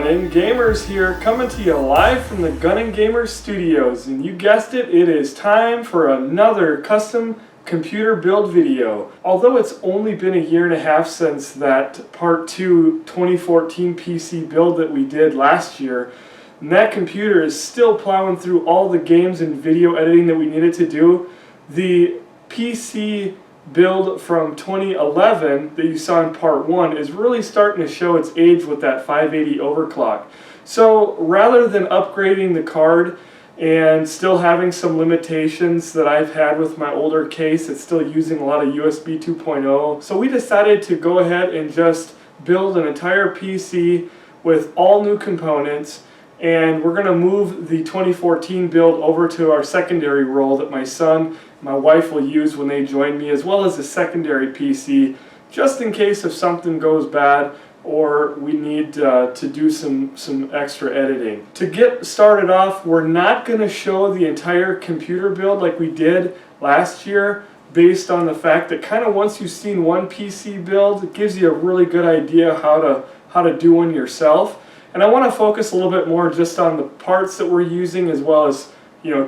Gunningamerz here, coming to you live from the Gunningamerz studios, and you guessed it, it is time for another custom computer build video. Although it's only been a year and a half since that part 2 2014 PC build that we did last year, and that computer is still plowing through all the games and video editing that we needed to do. The PC build from 2011 that you saw in part 1 is really starting to show its age with that 580 overclock. So rather than upgrading the card and still having some limitations that I've had with my older case, it's still using a lot of USB 2.0. So we decided to go ahead and just build an entire PC with all new components, and we're going to move the 2014 build over to our secondary roll that my son, my wife will use when they join me, as well as a secondary PC, just in case if something goes bad or we need to do some extra editing. To get started off, we're not going to show the entire computer build like we did last year, based on the fact that kind of once you've seen one PC build, it gives you a really good idea how to do one yourself. And I want to focus a little bit more just on the parts that we're using, as well as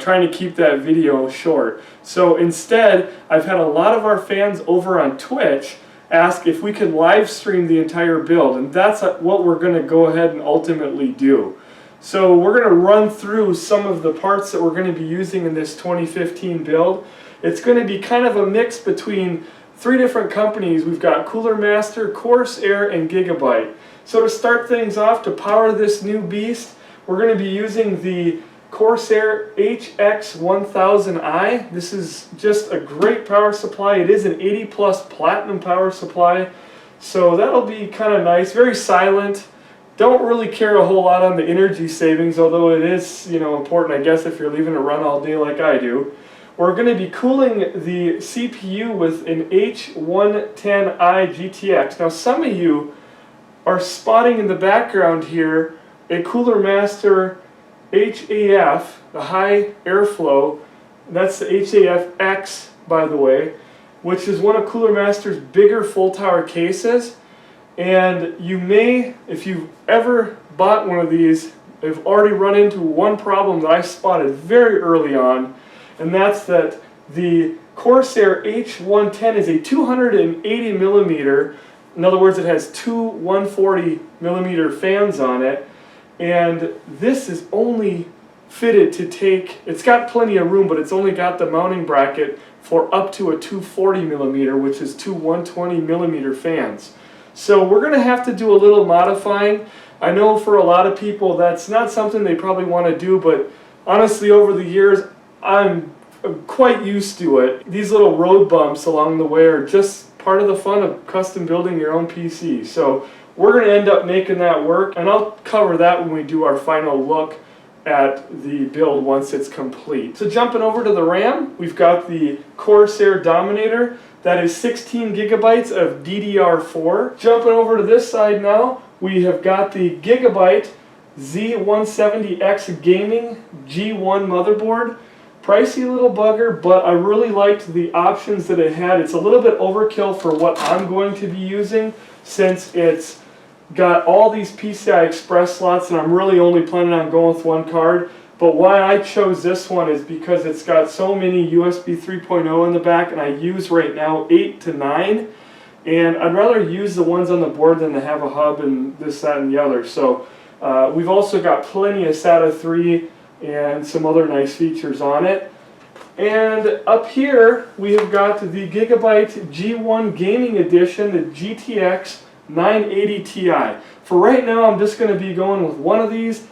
trying to keep that video short. So instead, I've had a lot of our fans over on Twitch ask if we could live stream the entire build, and that's what we're going to go ahead and ultimately do. So we're going to run through some of the parts that we're going to be using in this 2015 build. It's going to be kind of a mix between 3 different companies. We've got Coolmaster, Corsair, and Gigabyte. So to start things off, to power this new beast, we're going to be using the Corsair HX1000i. This is just a great power supply. It is an 80 plus platinum power supply, so that'll be kind of nice. Very silent. Don't really care a whole lot on the energy savings, although it is important, I guess, if you're leaving it run all day like I do. We're going to be cooling the CPU with an H110i GTX. Now some of you are spotting in the background here a Coolmaster HAF, the high airflow. That's the HAF-X, by the way, which is one of Coolmaster's bigger full tower cases. And you may, if you've ever bought one of these, have already run into one problem that I spotted very early on, and that's that the Corsair H110 is a 280 millimeter. In other words, it has 2 140 millimeter fans on it. And this is only fitted to take, it's got plenty of room, but it's only got the mounting bracket for up to a 240 millimeter, which is 2 120 millimeter fans. So we're going to have to do a little modifying. I know for a lot of people that's not something they probably want to do, but honestly over the years I'm quite used to it. These little road bumps along the way are just part of the fun of custom building your own PC. So we're going to end up making that work, and I'll cover that when we do our final look at the build once it's complete. So jumping over to the RAM, we've got the Corsair Dominator. That is 16 gigabytes of DDR4. Jumping over to this side now, we have got the Gigabyte Z170X Gaming G1 motherboard. Pricey little bugger, but I really liked the options that it had. It's a little bit overkill for what I'm going to be using, since it's got all these PCI Express slots, and I'm really only planning on going with one card. But why I chose this one is because it's got so many USB 3.0 in the back, and I use right now 8 to 9, and I'd rather use the ones on the board than to have a hub and this, that, and the other. So we've also got plenty of SATA 3 and some other nice features on it. And up here we have got the Gigabyte G1 Gaming Edition, the GTX 980 Ti. For right now I'm just going to be going with one of these.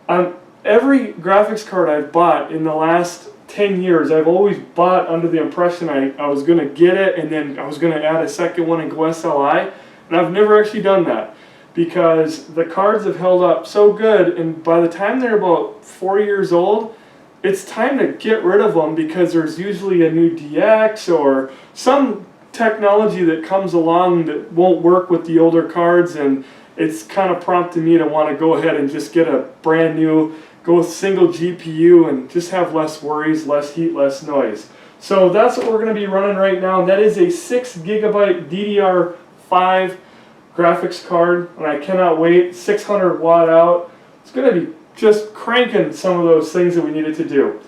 Every graphics card I've bought in the last 10 years, I've always bought under the impression I was going to get it and then I was going to add a second one and go SLI, and I've never actually done that, because the cards have held up so good, and by the time they're about 4 years old, it's time to get rid of them, because there's usually a new DX or some technology that comes along that won't work with the older cards, and it's kind of prompted me to want to go ahead and just get a brand new, go with single GPU and just have less worries, less heat, less noise. So that's what we're going to be running right now. That is a 6 gigabyte DDR5 graphics card, and I cannot wait. 600 watt out. It's going to be just cranking some of those things that we needed to do.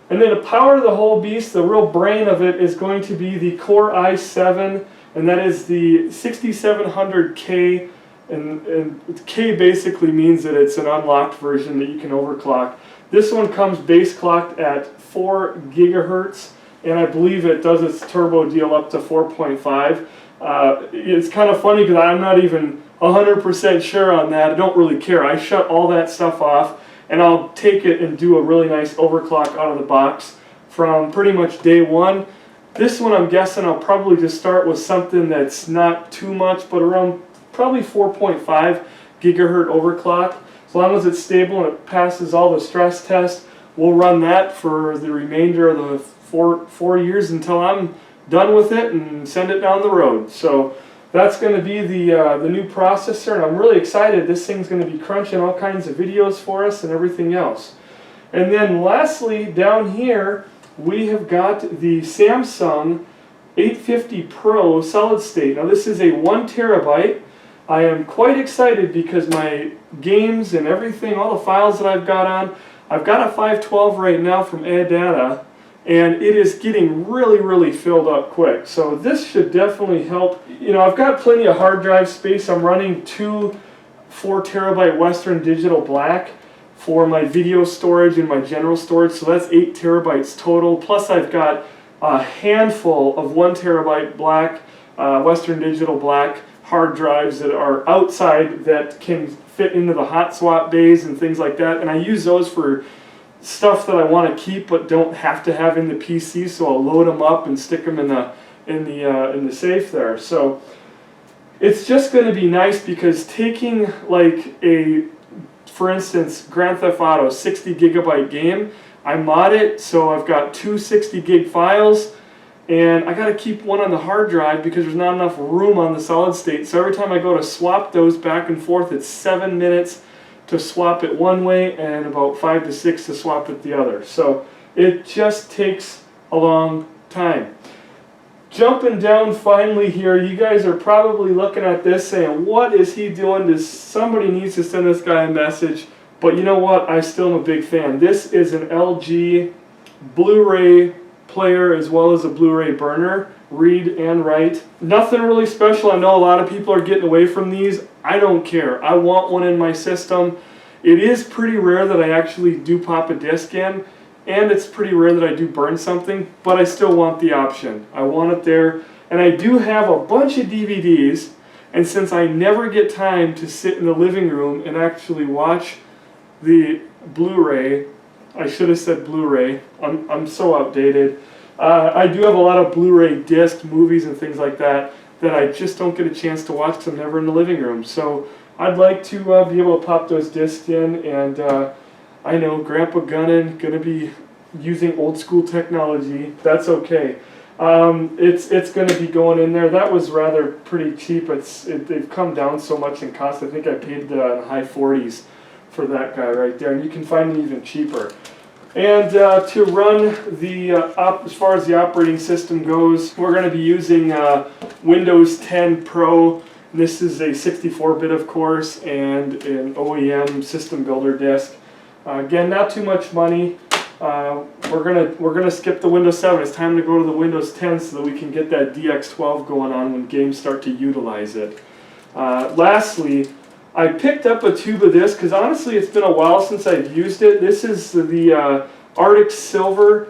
And then to power the whole beast, the real brain of it is going to be the Core i7, and that is the 6700K, and K basically means that it's an unlocked version that you can overclock. This one comes base clocked at 4 gigahertz, and I believe it does its turbo deal up to 4.5. It's kind of funny because I'm not even 100% sure on that. I don't really care. I shut all that stuff off, and I'll take it and do a really nice overclock out of the box from pretty much day one. This one I'm guessing I'll probably just start with something that's not too much, but around probably 4.5 gigahertz overclock. As long as it's stable and it passes all the stress tests, we'll run that for the remainder of the four years until I'm done with it and send it down the road. So that's going to be the new processor, and I'm really excited. This thing's going to be crunching all kinds of videos for us and everything else. And then lastly, down here, we have got the Samsung 850 Pro solid state. Now this is a 1 terabyte. I am quite excited because my games and everything, all the files that I've got a 512 right now from ADATA, and it is getting really filled up quick. So this should definitely help. You know, I've got plenty of hard drive space. I'm running 2 4 terabyte Western Digital Black for my video storage and my general storage, so that's 8 terabytes total. Plus I've got a handful of 1 terabyte black, Western Digital Black hard drives that are outside that can fit into the hot swap bays and things like that, and I use those for stuff that I want to keep but don't have to have in the PC, so I'll load them up and stick them in the safe there. So it's just going to be nice because taking like for instance, Grand Theft Auto 60 gigabyte game, I mod it so I've got 2 60 gig files, and I got to keep one on the hard drive because there's not enough room on the solid state. So every time I go to swap those back and forth, it's 7 minutes to swap it one way and about 5 to 6 to swap it the other. So it just takes a long time. Jumping down finally here, you guys are probably looking at this saying, what is he doing? Somebody needs to send this guy a message. But you know what? I still am a big fan. This is an LG Blu-ray player as well as a Blu-ray burner, read and write. Nothing really special. I know a lot of people are getting away from these. I don't care. I want one in my system. It is pretty rare that I actually do pop a disc in, and it's pretty rare that I do burn something, but I still want the option. I want it there, and I do have a bunch of DVDs, and since I never get time to sit in the living room and actually watch the Blu-ray, I should have said Blu-ray, I'm so outdated. I do have a lot of Blu-ray disc movies and things like that I just don't get a chance to watch because I'm never in the living room. So I'd like to be able to pop those discs in, and I know Grandpa Gunnin going to be using old school technology. That's okay. It's going to be going in there. That was rather pretty cheap. They've come down so much in cost. I think I paid the high 40s for that guy right there, and you can find them even cheaper. And to run the, as far as the operating system goes, we're going to be using Windows 10 Pro. This is a 64-bit, of course, and an OEM system builder disk. Again, not too much money. We're gonna skip the Windows 7. It's time to go to the Windows 10 so that we can get that DX12 going on when games start to utilize it. Lastly, I picked up a tube of this because honestly it's been a while since I've used it. This is the Arctic Silver,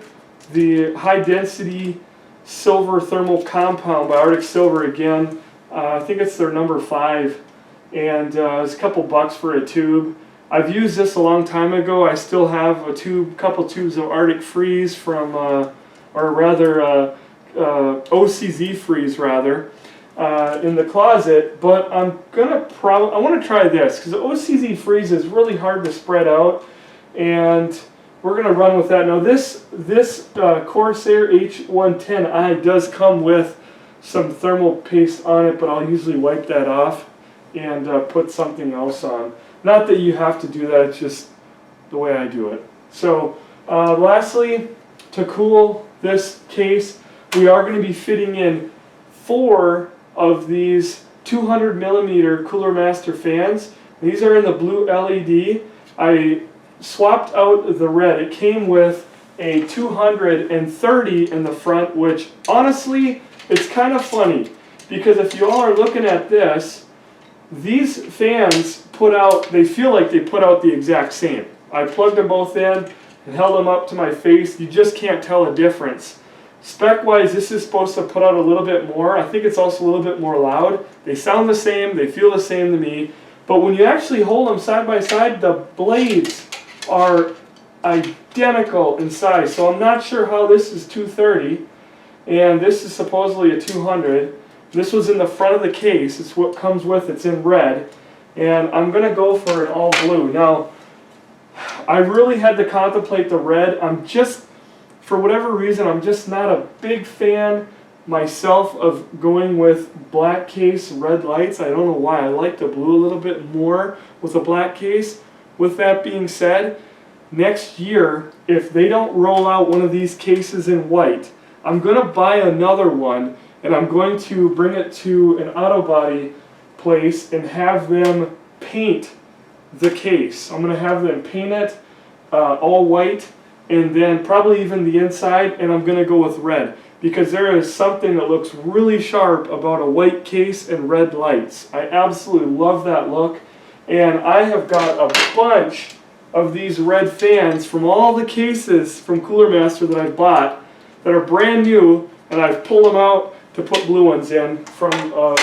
the high density silver thermal compound by Arctic Silver again. I think it's their number 5, and it's a couple bucks for a tube. I've used this a long time ago. I still have a couple tubes of Arctic Freeze from, or rather OCZ Freeze rather, in the closet, but I want to try this because the OCZ Freeze is really hard to spread out, and we're going to run with that. Now this Corsair H110i does come with some thermal paste on it, but I'll usually wipe that off and put something else on. Not that you have to do that, it's just the way I do it. So lastly, to cool this case, we are going to be fitting in 4 of these 200 millimeter Coolmaster fans. These are in the blue LED. I swapped out the red. It came with a 230 in the front, which honestly, it's kind of funny because if you all are looking at this, these fans put out, they feel like they put out the exact same. I plugged them both in and held them up to my face. You just can't tell a difference. Spec-wise, this is supposed to put out a little bit more. I think it's also a little bit more loud. They sound the same, they feel the same to me. But when you actually hold them side by side, the blades are identical in size. So I'm not sure how this is 230 and this is supposedly a 200. This was in the front of the case. It's what comes with. It's in red. And I'm going to go for an all blue. Now, I really had to contemplate the red. For whatever reason, I'm just not a big fan myself of going with black case red lights. I don't know why. I like the blue a little bit more with a black case. With that being said, next year, if they don't roll out one of these cases in white, I'm going to buy another one and I'm going to bring it to an auto body place and have them paint the case. I'm going to have them paint it all white, and then probably even the inside, and I'm going to go with red because there is something that looks really sharp about a white case and red lights. I absolutely love that look, and I have got a bunch of these red fans from all the cases from Coolmaster that I've bought that are brand new, and I've pulled them out to put blue ones in from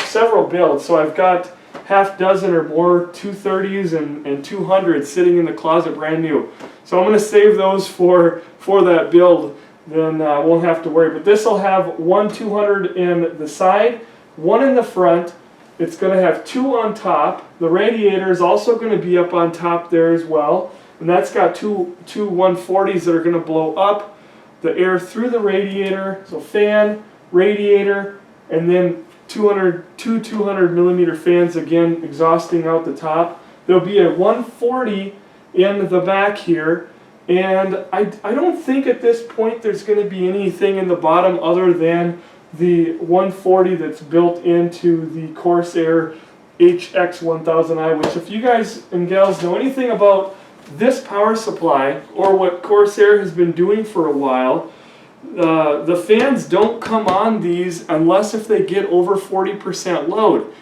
several builds. So I've got half dozen or more 230s and 200s sitting in the closet brand new. So I'm going to save those for that build, then I won't have to worry. But this will have one 200 in the side, one in the front. It's going to have two on top. The radiator is also going to be up on top there as well. And that's got two 140s that are going to blow up the air through the radiator. So fan, radiator, and then two 200 millimeter fans again exhausting out the top. There'll be a 140 in the back here, and I don't think at this point there's going to be anything in the bottom other than the 140 that's built into the Corsair HX1000i, which if you guys and gals know anything about this power supply or what Corsair has been doing for a while, the fans don't come on these unless if they get over 40% load.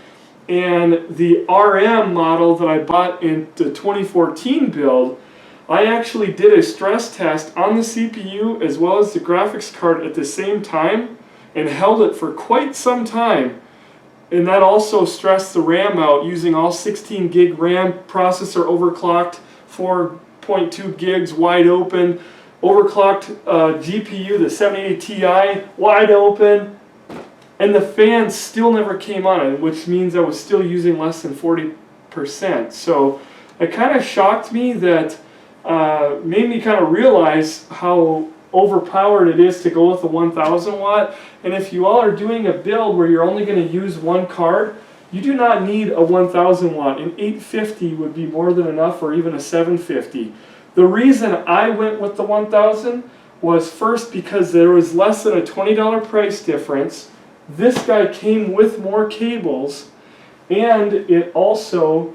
And the RM model that I bought in the 2014 build, I actually did a stress test on the CPU as well as the graphics card at the same time and held it for quite some time. And that also stressed the RAM out using all 16 gig RAM, processor overclocked, 4.2 gigs wide open, overclocked GPU, the 7080 Ti, wide open, and the fans still never came on, which means I was still using less than 40%. So it kind of shocked me that, made me kind of realize how overpowered it is to go with the 1000 watt. And if you all are doing a build where you're only going to use one card, you do not need a 1000 watt. An 850 would be more than enough, or even a 750. The reason I went with the 1000 was first because there was less than a $20 price difference. This guy came with more cables, and it also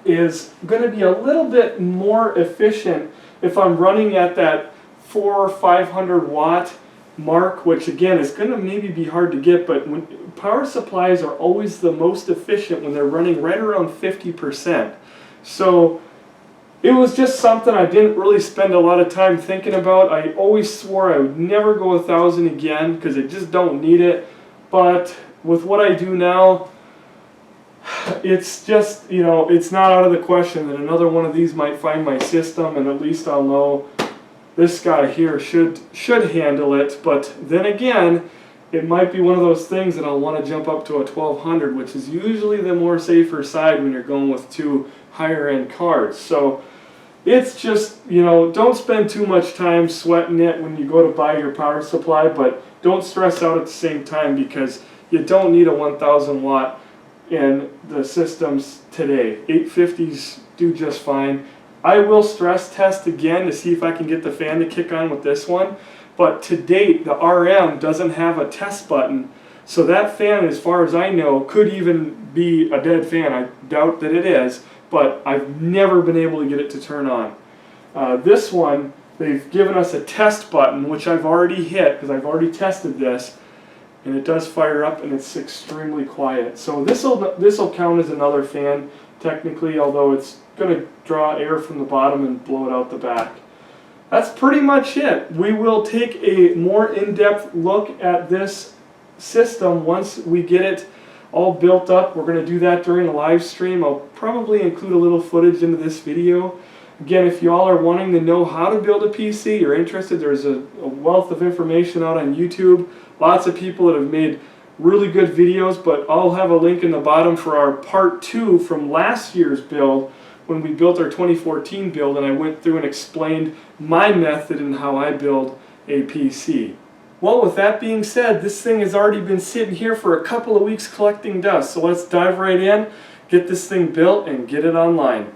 is going to be a little bit more efficient if I'm running at that 400 or 500 watt mark, which again is going to maybe be hard to get, but when power supplies are always the most efficient when they're running right around 50%. So it was just something I didn't really spend a lot of time thinking about. I always swore I would never go 1000 again because I just don't need it. But with what I do now, it's just, you know, it's not out of the question that another one of these might find my system, and at least I'll know this guy here should handle it. But then again, it might be one of those things that I'll want to jump up to a 1200, which is usually the more safer side when you're going with two higher end cards. So it's just, you know, don't spend too much time sweating it when you go to buy your power supply, but don't stress out at the same time because you don't need a 1000 watt in the systems today. 850s do just fine. I will stress test again to see if I can get the fan to kick on with this one, but to date the RM doesn't have a test button So that fan, as far as I know, could even be a dead fan. I doubt that it is, but I've never been able to get it to turn on. This one, they've given us a test button, which I've already hit because I've already tested this, and it does fire up and it's extremely quiet. So this'll count as another fan technically, although it's going to draw air from the bottom and blow it out the back. That's pretty much it. We will take a more in-depth look at this system once we get it all built up. We're going to do that during a live stream. I'll probably include a little footage into this video. Again, if you all are wanting to know how to build a PC, you're interested, there's a wealth of information out on YouTube. Lots of people that have made really good videos, but I'll have a link in the bottom for our part 2 from last year's build when we built our 2014 build, and I went through and explained my method and how I build a PC. Well, with that being said, this thing has already been sitting here for a couple of weeks collecting dust, so let's dive right in, get this thing built, and get it online.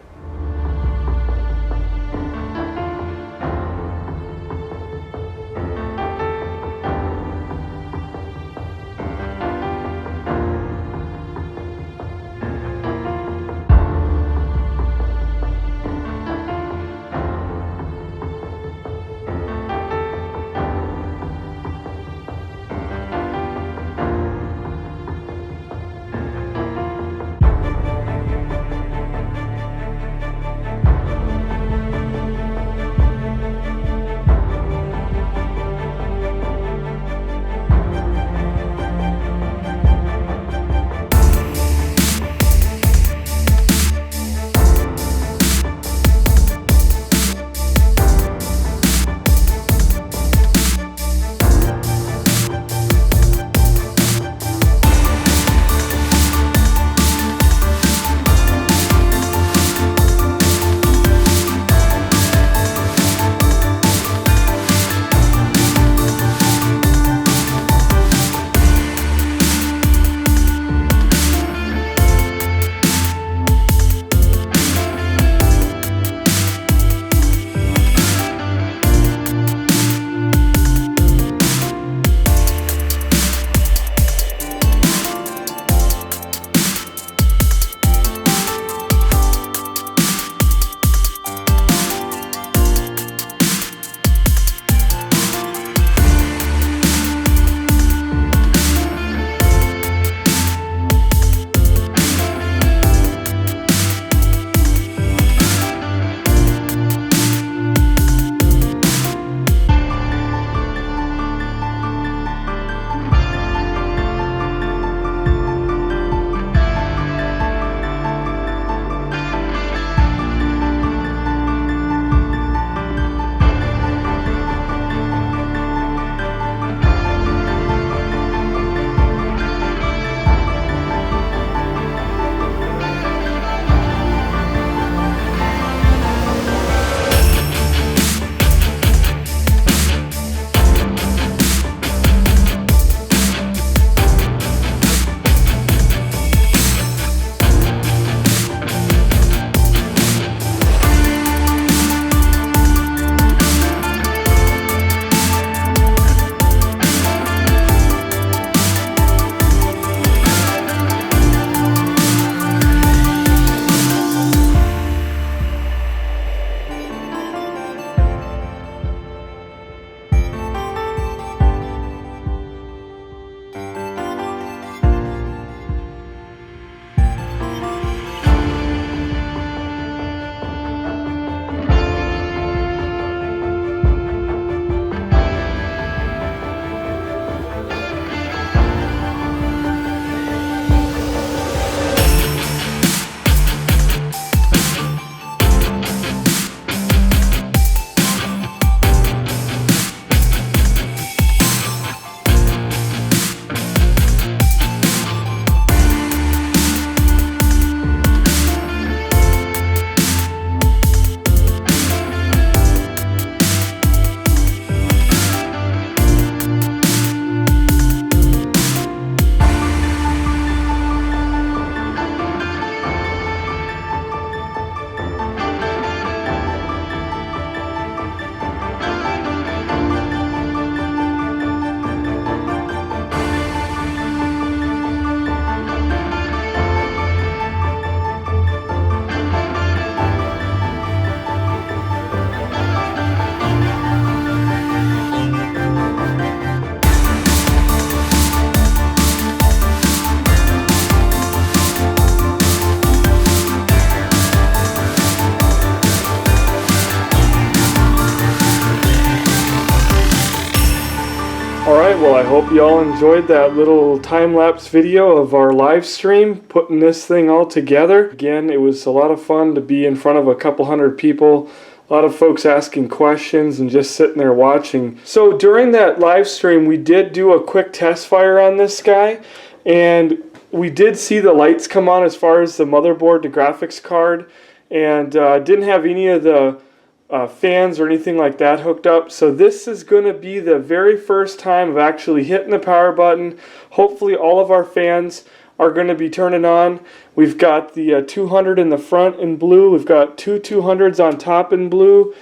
Alright, well I hope you all enjoyed that little time-lapse video of our live stream, putting this thing all together. Again, it was a lot of fun to be in front of a couple hundred people, a lot of folks asking questions and just sitting there watching. So during that live stream we did do a quick test fire on this guy, and we did see the lights come on as far as the motherboard, the graphics card, and didn't have any of the fans or anything like that hooked up. So this is going to be the very first time of actually hitting the power button. Hopefully all of our fans are going to be turning on. We've got the 200 in the front in blue. We've got two 200s on top in blue.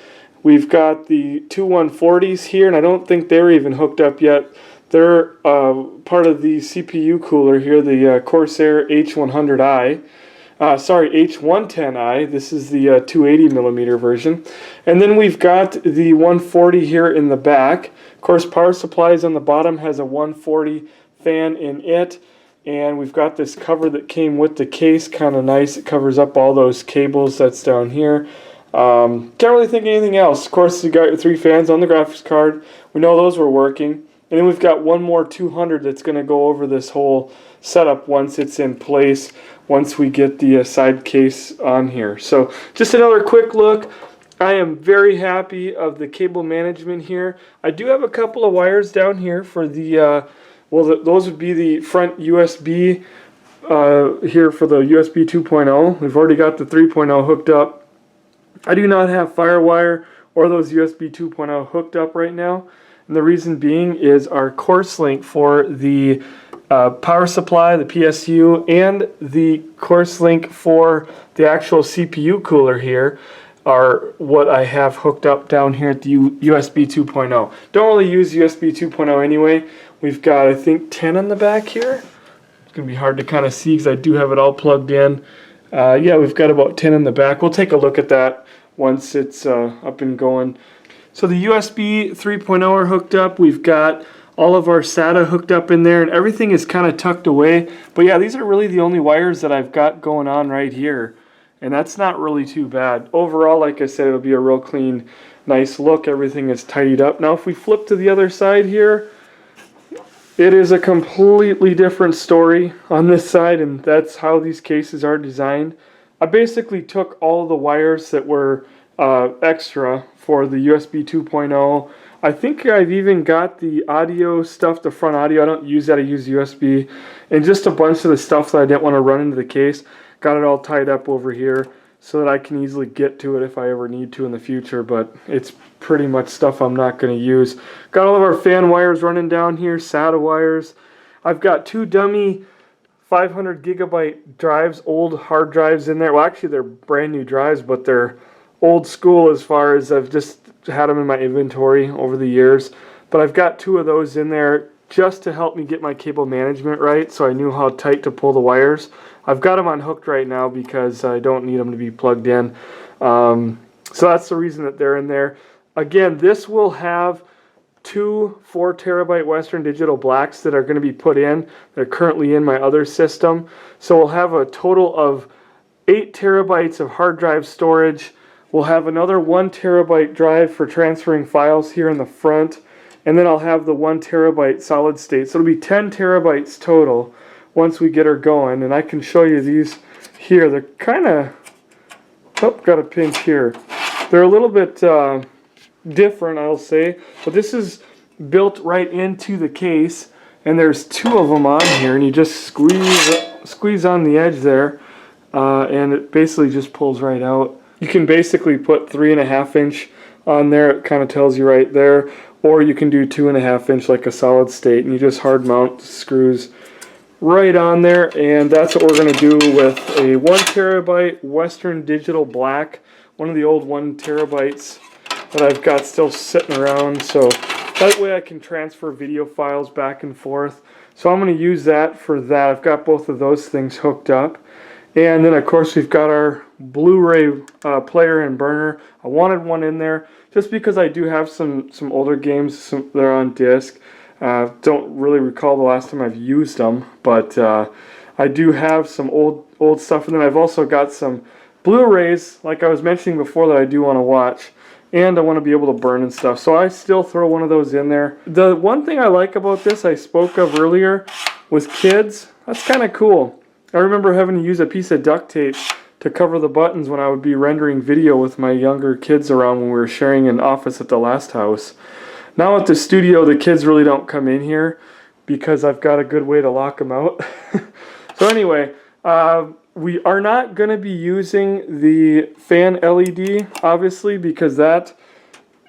We've got the two 140s here, and I don't think they're even hooked up yet. They're part of the CPU cooler here, the Corsair H100i. H110i. This is the 280mm version. And then we've got the 140 here in the back. Of course, power supplies on the bottom has a 140 fan in it. And we've got this cover that came with the case, kind of nice. It covers up all those cables that's down here. Can't really think of anything else. Of course, you got your three fans on the graphics card. We know those were working. And then we've got one more 200 that's going to go over this whole setup once it's in place, once we get the side case on here. So just another quick look. I am very happy of the cable management here. I do have a couple of wires down here for the, those would be the front USB here for the USB 2.0. We've already got the 3.0 hooked up. I do not have FireWire or those USB 2.0 hooked up right now. And the reason being is our course link for the power supply, the PSU, and the course link for the actual CPU cooler here are what I have hooked up down here at the USB 2.0. Don't really use USB 2.0 anyway. We've got, I think, 10 on the back here. It's going to be hard to kind of see because I do have it all plugged in. Yeah, we've got about 10 in the back. We'll take a look at that once it's up and going. So the USB 3.0 are hooked up. We've got all of our SATA hooked up in there, and everything is kind of tucked away. But yeah, these are really the only wires that I've got going on right here, and that's not really too bad. Overall, like I said, it'll be a real clean, nice look. Everything is tidied up. Now, if we flip to the other side here, it is a completely different story on this side, and that's how these cases are designed. I basically took all the wires that were extra for the USB 2.0. I think I've even got the audio stuff, the front audio. I don't use that, I use USB. And just a bunch of the stuff that I didn't want to run into the case. Got it all tied up over here so that I can easily get to it if I ever need to in the future, but it's pretty much stuff I'm not going to use. Got all of our fan wires running down here, SATA wires. I've got two dummy 500 gigabyte drives, old hard drives in there. Well, actually they're brand new drives, but they're old school as far as I've just had them in my inventory over the years. But I've got two of those in there just to help me get my cable management right, so I knew how tight to pull the wires. I've got them unhooked right now because I don't need them to be plugged in. So that's the reason that they're in there. Again, this will have two 4 terabyte Western Digital Blacks that are going to be put in. They're currently in my other system. So we'll have a total of 8 terabytes of hard drive storage. We'll have another 1 terabyte drive for transferring files here in the front, and then I'll have the 1 terabyte solid state. So it'll be 10 terabytes total once we get her going, and I can show you these here. They're kind of, oh, got a pinch here. They're a little bit different, I'll say, but this is built right into the case, and there's two of them on here, and you just squeeze on the edge there, and it basically just pulls right out. You can basically put 3.5 inch on there, it kind of tells you right there, or you can do 2.5 inch like a solid state, and you just hard mount the screws right on there. And that's what we're going to do with a 1 terabyte Western Digital Black, one of the old 1 terabytes that I've got still sitting around, so that way I can transfer video files back and forth. So I'm going to use that for that. I've got both of those things hooked up. And then of course we've got our Blu-ray player and burner. I wanted one in there just because I do have some older games that are on disc. Don't really recall the last time I've used them, but I do have some old stuff. And then I've also got some Blu-rays, like I was mentioning before, that I do want to watch. and I want to be able to burn and stuff. So I still throw one of those in there. The one thing I like about this I spoke of earlier was kids. That's kind of cool. I remember having to use a piece of duct tape to cover the buttons when I would be rendering video with my younger kids around when we were sharing an office at the last house. Now at the studio, the kids really don't come in here because I've got a good way to lock them out. So anyway, we are not going to be using the fan LED, obviously, because that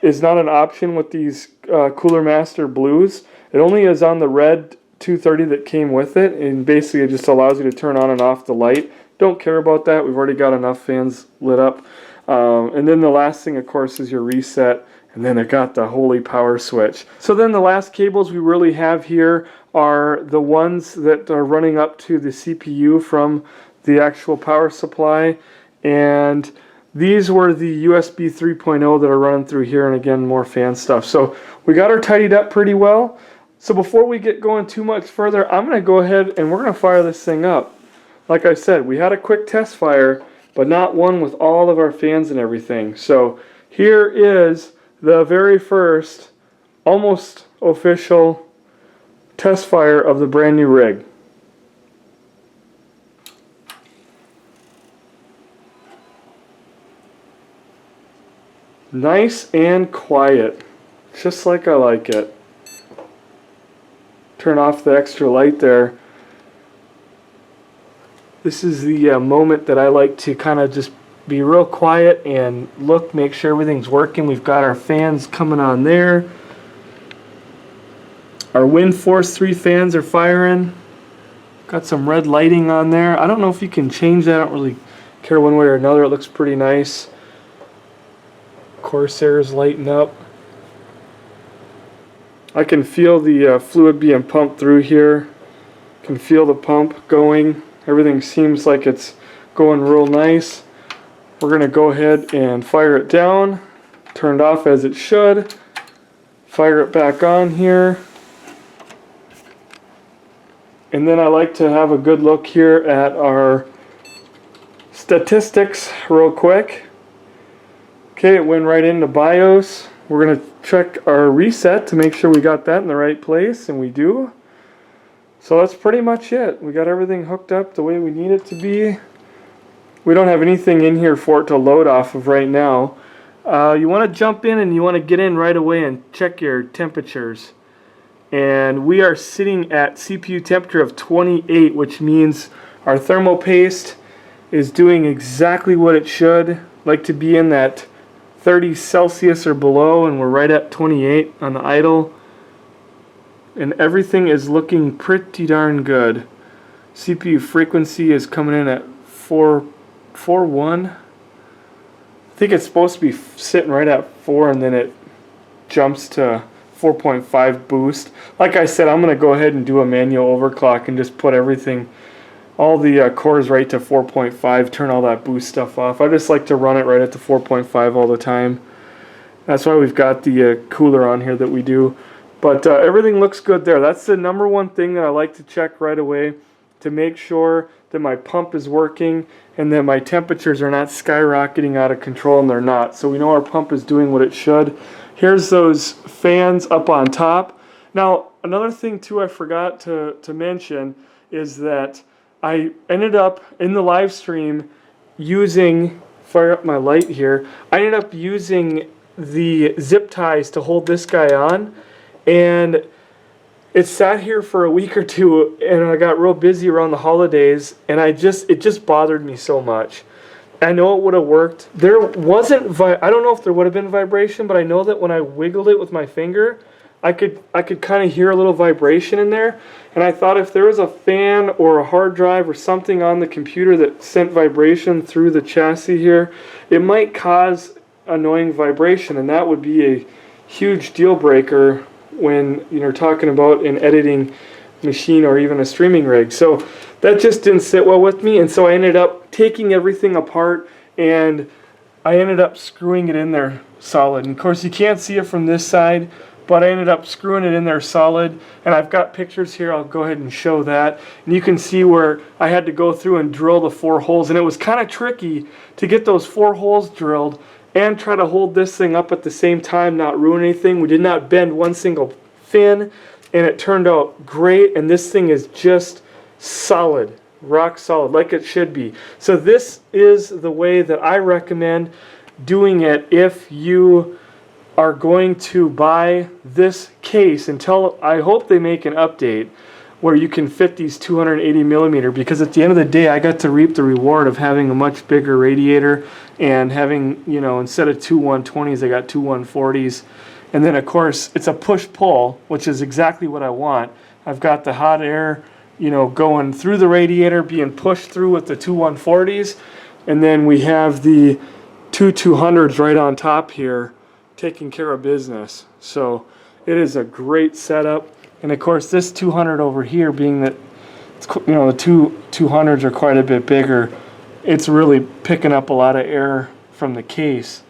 is not an option with these Coolmaster blues. It only is on the red 230 that came with it, and basically it just allows you to turn on and off the light. Don't care about that. We've already got enough fans lit up. And then the last thing, of course, is your reset. And then it got the holy power switch. So then the last cables we really have here are the ones that are running up to the CPU from the actual power supply. And these were the USB 3.0 that are running through here, and again, more fan stuff. So we got her tidied up pretty well. So before we get going too much further, I'm going to go ahead and we're going to fire this thing up. Like I said, we had a quick test fire, but not one with all of our fans and everything. So here is the very first, almost official test fire of the brand new rig. Nice and quiet, just like I like it. Turn off the extra light there. This is the moment that I like to kind of just be real quiet and look, make sure everything's working. We've got our fans coming on there. Our Wind Force 3 fans are firing. Got some red lighting on there. I don't know if you can change that. I don't really care one way or another. It looks pretty nice. Corsair is lighting up. I can feel the fluid being pumped through here. Can feel the pump going. Everything seems like it's going real nice. We're going to go ahead and fire it down. Turned off as it should. Fire it back on here. And then I like to have a good look here at our statistics real quick. Okay, it went right into BIOS. We're going to check our reset to make sure we got that in the right place, and we do. So that's pretty much it. We got everything hooked up the way we need it to be. We don't have anything in here for it to load off of right now. You want to jump in and you want to get in right away and check your temperatures. And we are sitting at CPU temperature of 28, which means our thermal paste is doing exactly what it should. Like to be in that 30 Celsius or below, and we're right at 28 on the idle. And everything is looking pretty darn good. CPU frequency is coming in at 4.1. I think it's supposed to be sitting right at 4, and then it jumps to 4.5 boost. Like I said, I'm going to go ahead and do a manual overclock and just put everything, all the cores right to 4.5, turn all that boost stuff off. I just like to run it right at the 4.5 all the time. That's why we've got the cooler on here that we do. But everything looks good there. That's the number one thing that I like to check right away to make sure that my pump is working and that my temperatures are not skyrocketing out of control, and they're not. So we know our pump is doing what it should. Here's those fans up on top. Now, another thing too I forgot to mention is that I ended up in the live stream using, fire up my light here, I ended up using the zip ties to hold this guy on, and it sat here for a week or two, and I got real busy around the holidays, and it just bothered me so much. I know it would have worked. There wasn't, I don't know if there would have been vibration, but I know that when I wiggled it with my finger, I could kind of hear a little vibration in there, and I thought if there was a fan or a hard drive or something on the computer that sent vibration through the chassis here, it might cause annoying vibration, and that would be a huge deal breaker when you're talking about an editing machine or even a streaming rig. So that just didn't sit well with me, and so I ended up taking everything apart and I ended up screwing it in there solid. And of course you can't see it from this side, but I ended up screwing it in there solid, and I've got pictures here. I'll go ahead and show that, and you can see where I had to go through and drill the 4 holes, and it was kind of tricky to get those 4 holes drilled and try to hold this thing up at the same time, not ruin anything. We did not bend one single fin, and it turned out great, and this thing is just solid, rock solid, like it should be. So this is the way that I recommend doing it if you are going to buy this case, until I hope they make an update where you can fit these 280 millimeter, because at the end of the day I got to reap the reward of having a much bigger radiator and having, you know, instead of two 120s I got two 140s, and then of course it's a push-pull, which is exactly what I want. I've got the hot air, you know, going through the radiator being pushed through with the two 140s, and then we have the two 200s right on top here taking care of business. So it is a great setup. And of course this 200 over here, being that it's, you know, the two 200s are quite a bit bigger, it's really picking up a lot of air from the case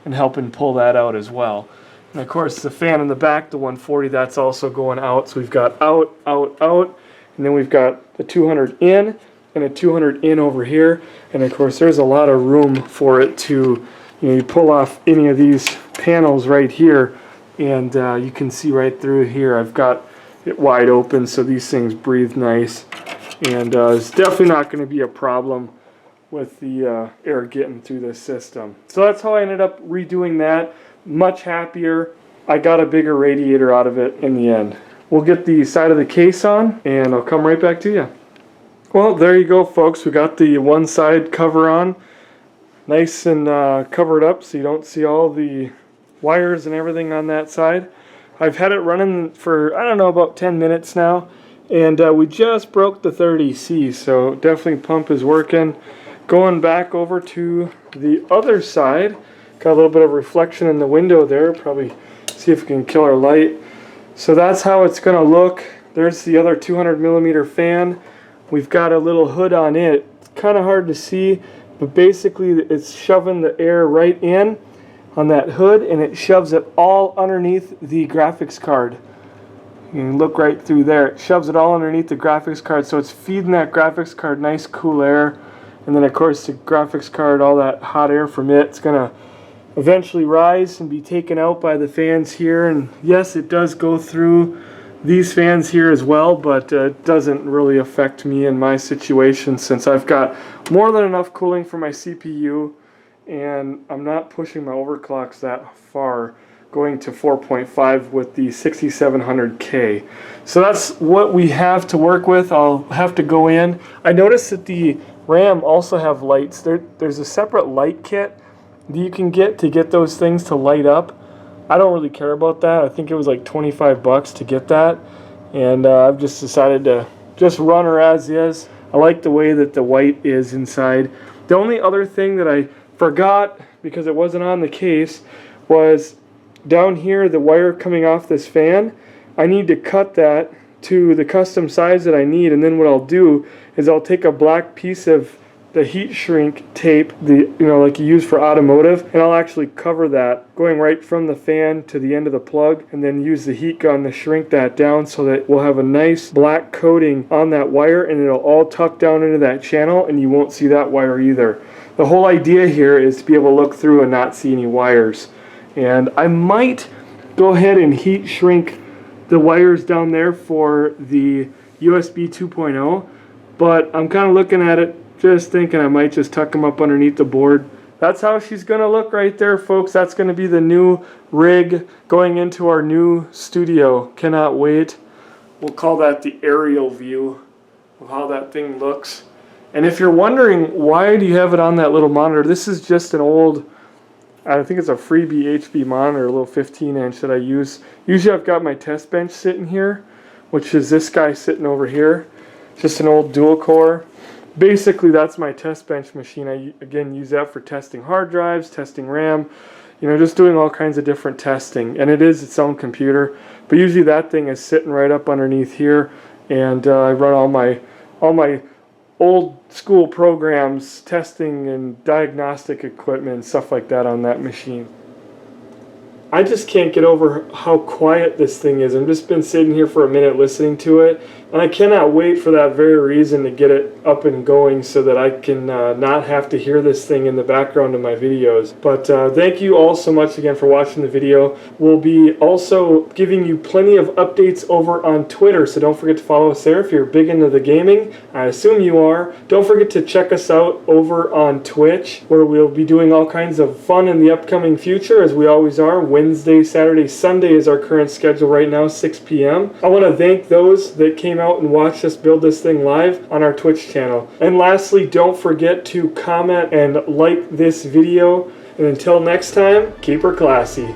and helping pull that out as well. And of course the fan in the back, the 140, that's also going out. So we've got out, out, out, and then we've got the 200 in and a 200 in over here. And of course there's a lot of room for it to, you know, you pull off any of these panels right here, and you can see right through here I've got it wide open, so these things breathe nice, and it's definitely not going to be a problem with the air getting through this system. So that's how I ended up redoing that. Much happier. I got a bigger radiator out of it in the end. We'll get the side of the case on and I'll come right back to you. Well, there you go folks, we got the one side cover on, nice and covered up so you don't see all the wires and everything on that side. I've had it running for, I don't know, about 10 minutes now, and we just broke the 30C, so definitely pump is working. Going back over to the other side, got a little bit of reflection in the window there, probably see if we can kill our light. So that's how it's going to look. There's the other 200 millimeter fan. We've got a little hood on it. It's kind of hard to see, but basically it's shoving the air right in on that hood, and it shoves it all underneath the graphics card. You can look right through there. It shoves it all underneath the graphics card, so it's feeding that graphics card nice cool air, and then of course the graphics card, all that hot air from it's gonna eventually rise and be taken out by the fans here. And yes, it does go through these fans here as well, but it doesn't really affect me in my situation since I've got more than enough cooling for my CPU, and I'm not pushing my overclocks that far, going to 4.5 with the 6700K. So that's what we have to work with. I'll have to go in. I noticed that the RAM also have lights. There's a separate light kit that you can get to get those things to light up. I don't really care about that. I think it was like 25 bucks to get that, and I've just decided to just run her as is. I like the way that the white is inside. The only other thing that I forgot, because it wasn't on the case, was down here the wire coming off this fan. I need to cut that to the custom size that I need, and then what I'll do is I'll take a black piece of the heat shrink tape, like you use for automotive, and I'll actually cover that going right from the fan to the end of the plug, and then use the heat gun to shrink that down so that we'll have a nice black coating on that wire, and it'll all tuck down into that channel and you won't see that wire either. The whole idea here is to be able to look through and not see any wires. And I might go ahead and heat shrink the wires down there for the USB 2.0, but I'm kind of looking at it just thinking I might just tuck them up underneath the board. That's how she's going to look right there, folks. That's going to be the new rig going into our new studio. Cannot wait. We'll call that the aerial view of how that thing looks. And if you're wondering why do you have it on that little monitor, this is just an old, I think it's a freebie HP monitor, a little 15-inch that I use. Usually I've got my test bench sitting here, which is this guy sitting over here. Just an old dual core. Basically that's my test bench machine. I again use that for testing hard drives, testing RAM, just doing all kinds of different testing. And it is its own computer, but usually that thing is sitting right up underneath here, and I run all my old school programs, testing and diagnostic equipment and stuff like that on that machine. I just can't get over how quiet this thing is. I've just been sitting here for a minute listening to it, And I cannot wait for that very reason to get it up and going so that I can not have to hear this thing in the background of my videos. But thank you all so much again for watching the video. We'll be also giving you plenty of updates over on Twitter, so don't forget to follow us there if you're big into the gaming. I assume you are. Don't forget to check us out over on Twitch, where we'll be doing all kinds of fun in the upcoming future, as we always are. Wednesday, Saturday, Sunday is our current schedule right now, 6 p.m. I want to thank those that came out and watched us build this thing live on our Twitch channel. And lastly, don't forget to comment and like this video. And until next time, keep her classy.